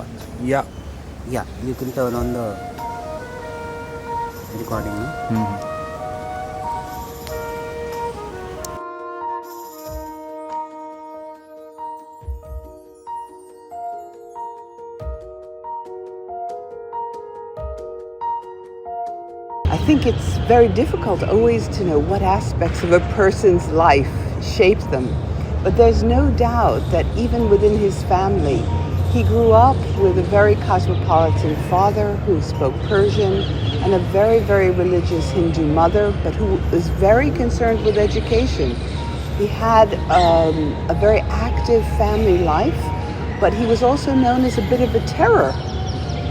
what? Yeah. Yeah, you can turn on the recording. No? I think it's very difficult always to know what aspects of a person's life shape them. But there's no doubt that even within his family, he grew up with a very cosmopolitan father who spoke Persian and a very, very religious Hindu mother, but who was very concerned with education. He had a very active family life, but he was also known as a bit of a terror.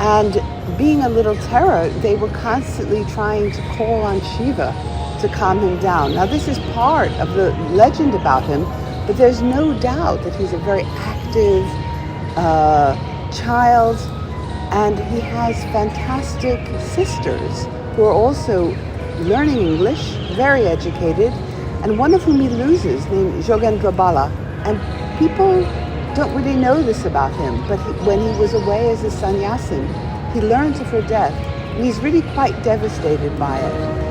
And being a little terror, they were constantly trying to call on Shiva to calm him down. Now, this is part of the legend about him, but there's no doubt that he's a very active child, and he has fantastic sisters who are also learning English, very educated, and one of whom he loses, named Jogendra Bala. And people don't really know this about him, but when he was away as a sannyasin, he learned of her death, and he's really quite devastated by it.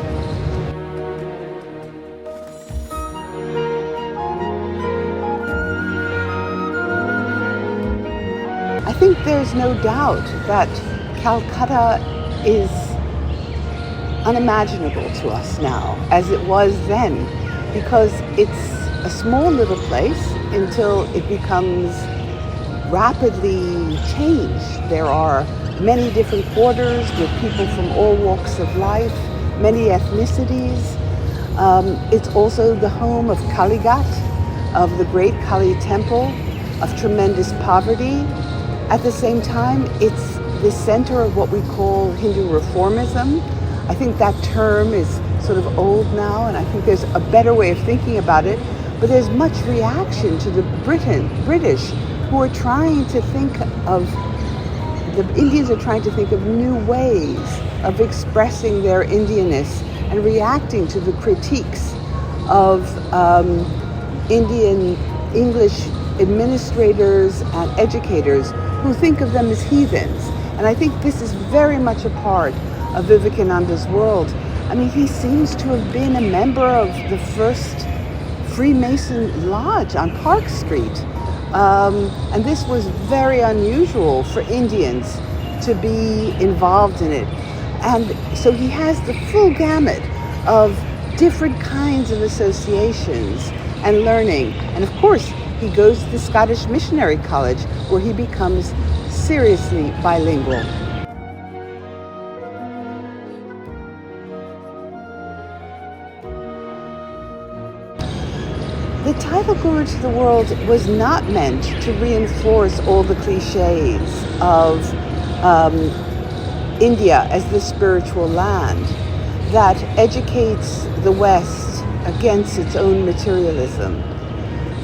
I think there's no doubt that Calcutta is unimaginable to us now, as it was then, because it's a small little place until it becomes rapidly changed. There are many different quarters with people from all walks of life, many ethnicities. It's also the home of Kaligat, of the great Kali temple, of tremendous poverty. At the same time, it's the center of what we call Hindu reformism. I think that term is sort of old now, and I think there's a better way of thinking about it. But there's much reaction to the British, who are trying to think of, the Indians are trying to think of new ways of expressing their Indianness and reacting to the critiques of Indian English administrators and educators who think of them as heathens. And I think this is very much a part of Vivekananda's world. I mean, he seems to have been a member of the first Freemason lodge on Park Street. And this was very unusual for Indians to be involved in it. And so he has the full gamut of different kinds of associations and learning. And of course, he goes to the Scottish Missionary College, where he becomes seriously bilingual. The title Guru to the World was not meant to reinforce all the cliches of India as the spiritual land that educates the West against its own materialism.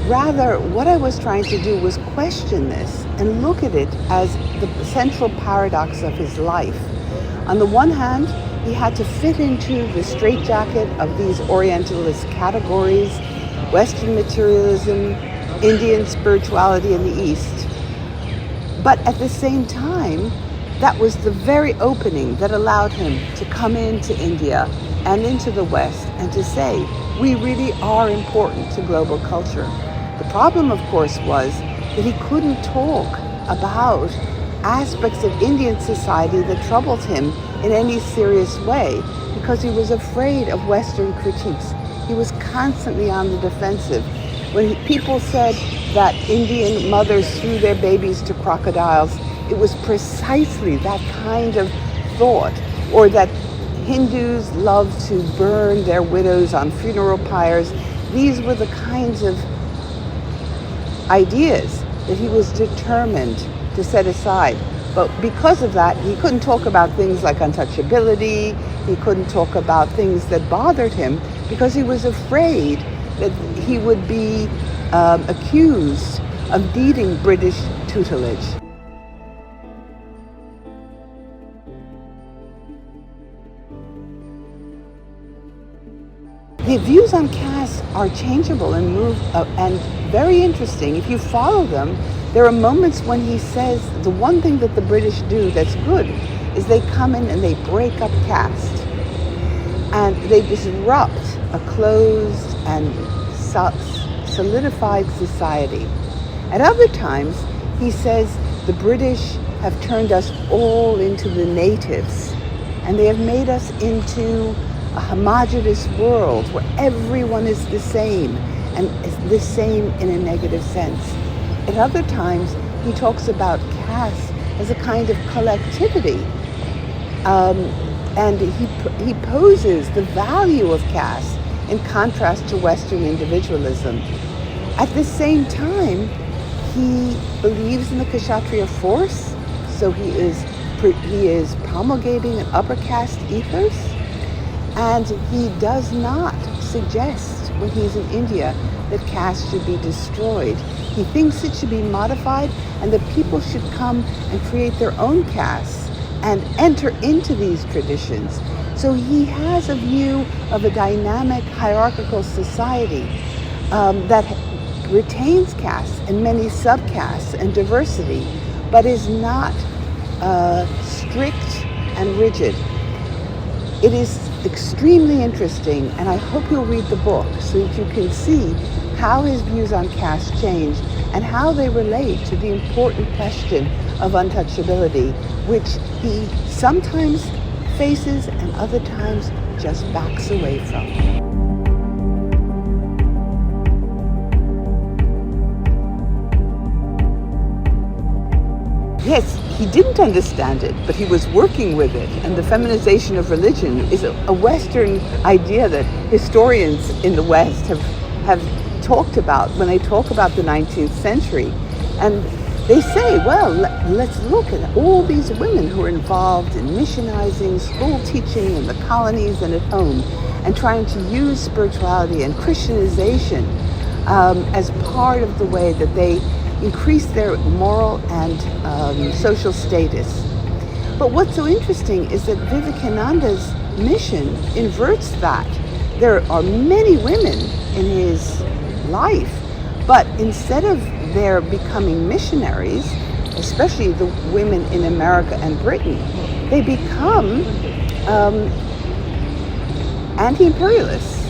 Rather, what I was trying to do was question this and look at it as the central paradox of his life. On the one hand, he had to fit into the straitjacket of these Orientalist categories, Western materialism, Indian spirituality in the East. But at the same time, that was the very opening that allowed him to come into India and into the West and to say, we really are important to global culture. The problem, of course, was that he couldn't talk about aspects of Indian society that troubled him in any serious way because he was afraid of Western critiques. He was constantly on the defensive. When people said that Indian mothers threw their babies to crocodiles, it was precisely that kind of thought, or that Hindus love to burn their widows on funeral pyres. These were the kinds of ideas that he was determined to set aside. But because of that, he couldn't talk about things like untouchability. He couldn't talk about things that bothered him because he was afraid that he would be accused of needing British tutelage. The views on caste are changeable and move and very interesting. If you follow them, There are moments when he says the one thing that the British do that's good is they come in and they break up caste. And they disrupt a closed and solidified society. At other times, he says the British have turned us all into the natives, and they have made us into a homogeneous world where everyone is the same, and is the same in a negative sense. At other times, he talks about caste as a kind of collectivity, and he poses the value of caste in contrast to Western individualism. At the same time, he believes in the Kshatriya force, so he is promulgating an upper caste ethos, and he does not suggest when he's in India that caste should be destroyed. He thinks it should be modified and that people should come and create their own castes and enter into these traditions. So he has a view of a dynamic hierarchical society that retains castes and many subcastes and diversity, but is not strict and rigid. It is extremely interesting, and I hope you'll read the book so that you can see how his views on caste change and how they relate to the important question of untouchability, which he sometimes faces and other times just backs away from. Yes, he didn't understand it, but he was working with it. And the feminization of religion is a Western idea that historians in the West have talked about when they talk about the 19th century. And they say, well, let's look at all these women who are involved in missionizing, school teaching in the colonies and at home, and trying to use spirituality and Christianization as part of the way that they increase their moral and social status. But what's so interesting is that Vivekananda's mission inverts that. There are many women in his life, but instead of their becoming missionaries, especially the women in America and Britain, they become anti-imperialists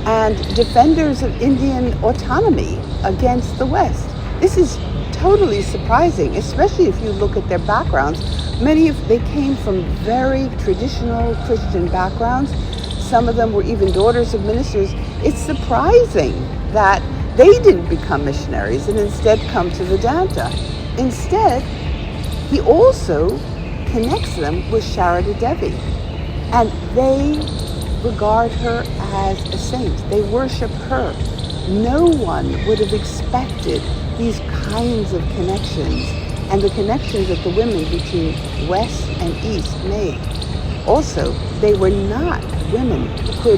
and defenders of Indian autonomy against the West. This is totally surprising, especially if you look at their backgrounds. They came from very traditional Christian backgrounds. Some of them were even daughters of ministers. It's surprising that they didn't become missionaries and instead come to Vedanta. Instead, he also connects them with Sharada Devi, and they regard her as a saint. They worship her. No one would have expected these kinds of connections and the connections that the women between West and East made. Also, they were not women who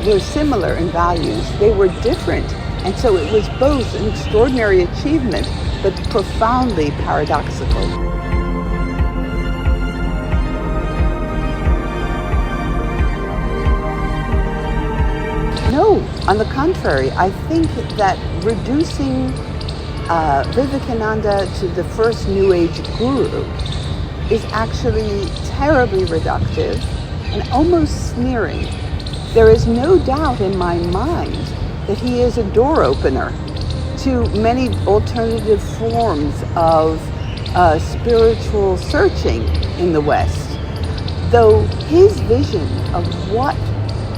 were similar in values. They were different. And so it was both an extraordinary achievement, but profoundly paradoxical. No, on the contrary, I think that reducing Vivekananda to the first New Age guru is actually terribly reductive and almost sneering. There is no doubt in my mind that he is a door opener to many alternative forms of spiritual searching in the West, though his vision of what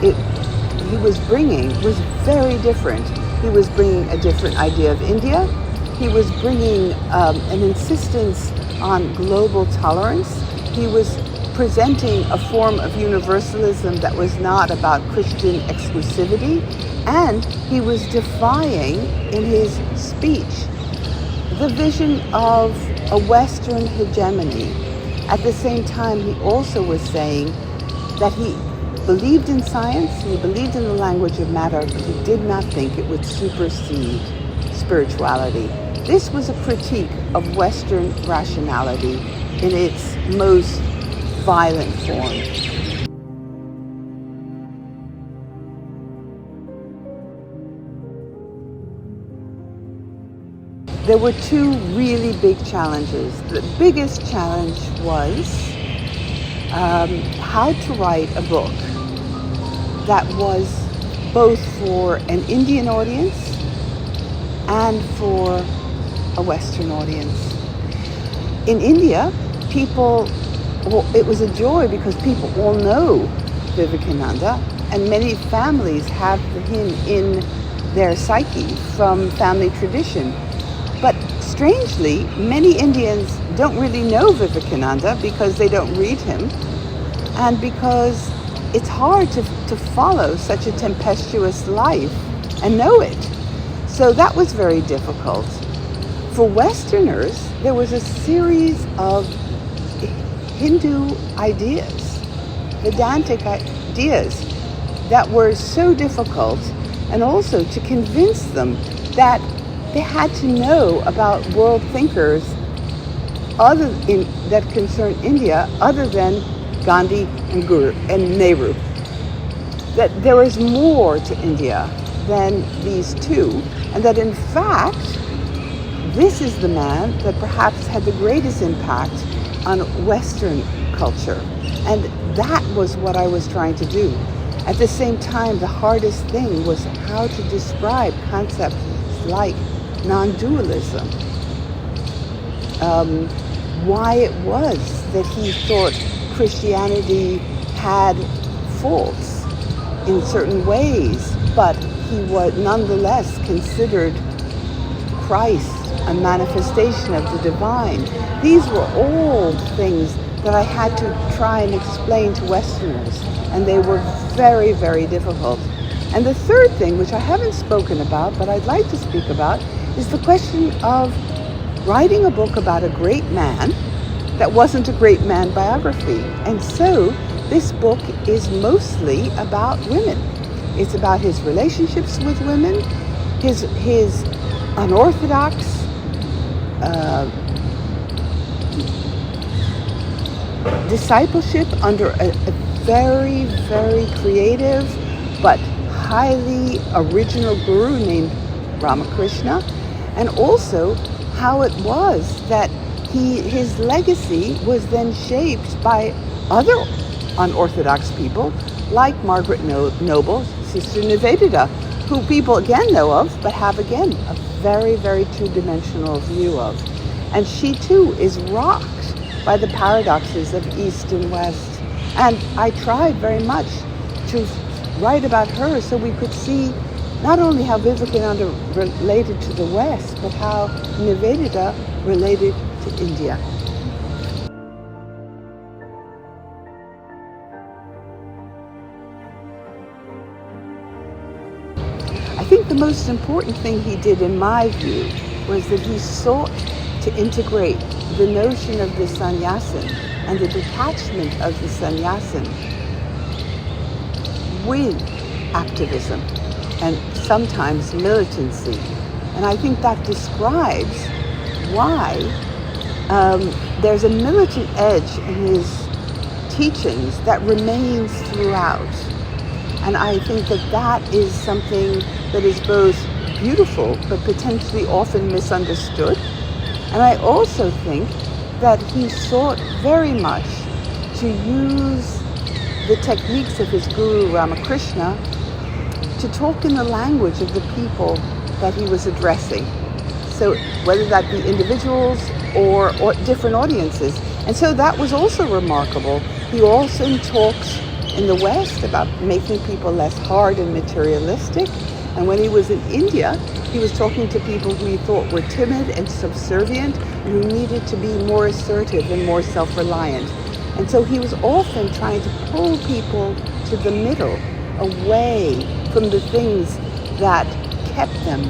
he was bringing was very different. He was bringing a different idea of India. He was bringing an insistence on global tolerance. He was presenting a form of universalism that was not about Christian exclusivity, and he was defying, in his speech, the vision of a Western hegemony. At the same time, he also was saying that he believed in science, he believed in the language of matter, but he did not think it would supersede spirituality. This was a critique of Western rationality in its most violent form. there were two really big challenges. The biggest challenge was how to write a book that was both for an Indian audience and for a Western audience. In India, it was a joy because people all know Vivekananda, and many families have him in their psyche from family tradition. But strangely, many Indians don't really know Vivekananda because they don't read him, and because it's hard to follow such a tempestuous life and know it. So that was very difficult. For Westerners, there was a series of Hindu ideas, Vedantic ideas, that were so difficult, and also to convince them that they had to know about world thinkers that concern India other than Gandhi and Nehru. That there was more to India than these two, and that in fact, this is the man that perhaps had the greatest impact on Western culture. And that was what I was trying to do. At the same time, the hardest thing was how to describe concepts like non-dualism. Why it was that he thought Christianity had faults in certain ways, but he was nonetheless considered Christ a manifestation of the divine. These were all things that I had to try and explain to Westerners, and they were very, very difficult. And the third thing, which I haven't spoken about, but I'd like to speak about, is the question of writing a book about a great man that wasn't a great man biography. And so this book is mostly about women. It's about his relationships with women, his unorthodox discipleship under a very, very creative but highly original guru named Ramakrishna, and also how it was that his legacy was then shaped by other unorthodox people like Margaret Noble's sister Nivedita, who people again know of, but have again a very, very two-dimensional view of. And she too is rocked by the paradoxes of East and West. And I tried very much to write about her so we could see not only how Vivekananda related to the West, but how Nivedita related to India. I think the most important thing he did, in my view, was that he sought to integrate the notion of the sannyasin and the detachment of the sannyasin with activism and sometimes militancy. And I think that describes why there's a militant edge in his teachings that remains throughout. And I think that that is something that is both beautiful but potentially often misunderstood. And I also think that he sought very much to use the techniques of his guru Ramakrishna to talk in the language of the people that he was addressing. So whether that be individuals or different audiences. And so that was also remarkable. He also talks in the West about making people less hard and materialistic. And when he was in India, he was talking to people who he thought were timid and subservient and who needed to be more assertive and more self-reliant. And so he was often trying to pull people to the middle, away from the things that kept them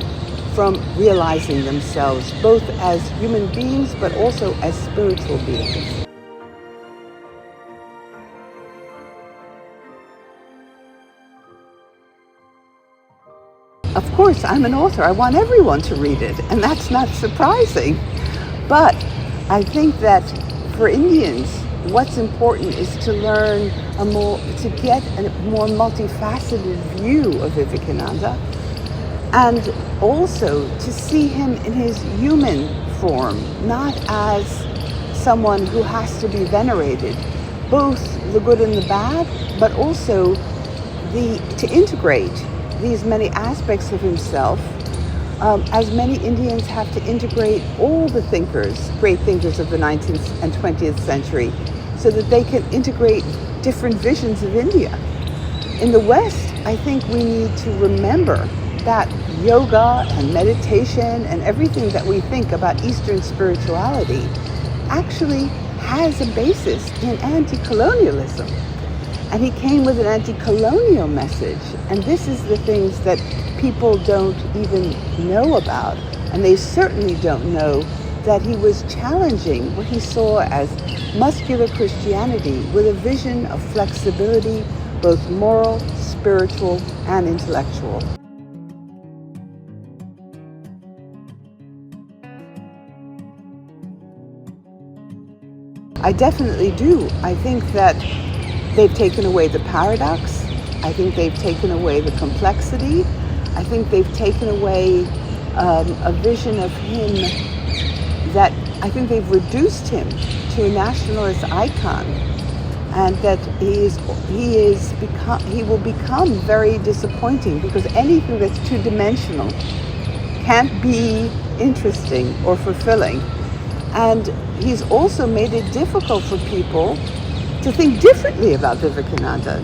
from realizing themselves, both as human beings but also as spiritual beings. Of course, I'm an author. I want everyone to read it, and that's not surprising. But I think that for Indians, what's important is to learn to get a more multifaceted view of Vivekananda, And also to see him in his human form, not as someone who has to be venerated, both the good and the bad, but also to integrate these many aspects of himself, as many Indians have to integrate all the thinkers, great thinkers of the 19th and 20th century, so that they can integrate different visions of India. In the West, I think we need to remember that yoga and meditation and everything that we think about Eastern spirituality actually has a basis in anti-colonialism. And he came with an anti-colonial message. And this is the things that people don't even know about. And they certainly don't know that he was challenging what he saw as muscular Christianity with a vision of flexibility, both moral, spiritual, and intellectual. I definitely do. I think that they've taken away the paradox. I think they've taken away the complexity. I think they've taken away a vision of him that I think they've reduced him to a nationalist icon, and that he will become very disappointing, because anything that's two-dimensional can't be interesting or fulfilling. And he's also made it difficult for people to think differently about Vivekananda.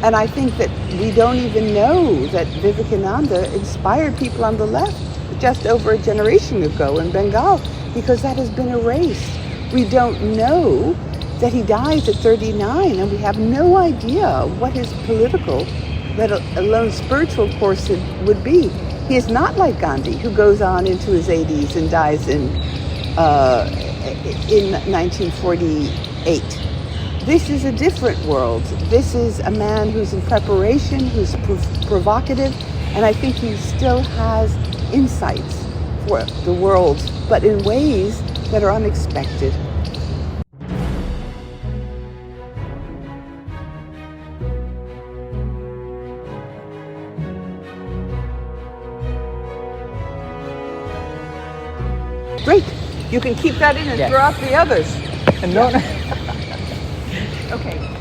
And I think that we don't even know that Vivekananda inspired people on the left just over a generation ago in Bengal, because that has been erased. We don't know that he dies at 39, and we have no idea what his political, let alone spiritual course would be. He is not like Gandhi, who goes on into his 80s and dies in 1948. This is a different world. This is a man who's in preparation, who's provocative, and I think he still has insights for the world, but in ways that are unexpected. Great. You can keep that in and throw out the others. And don't. Okay.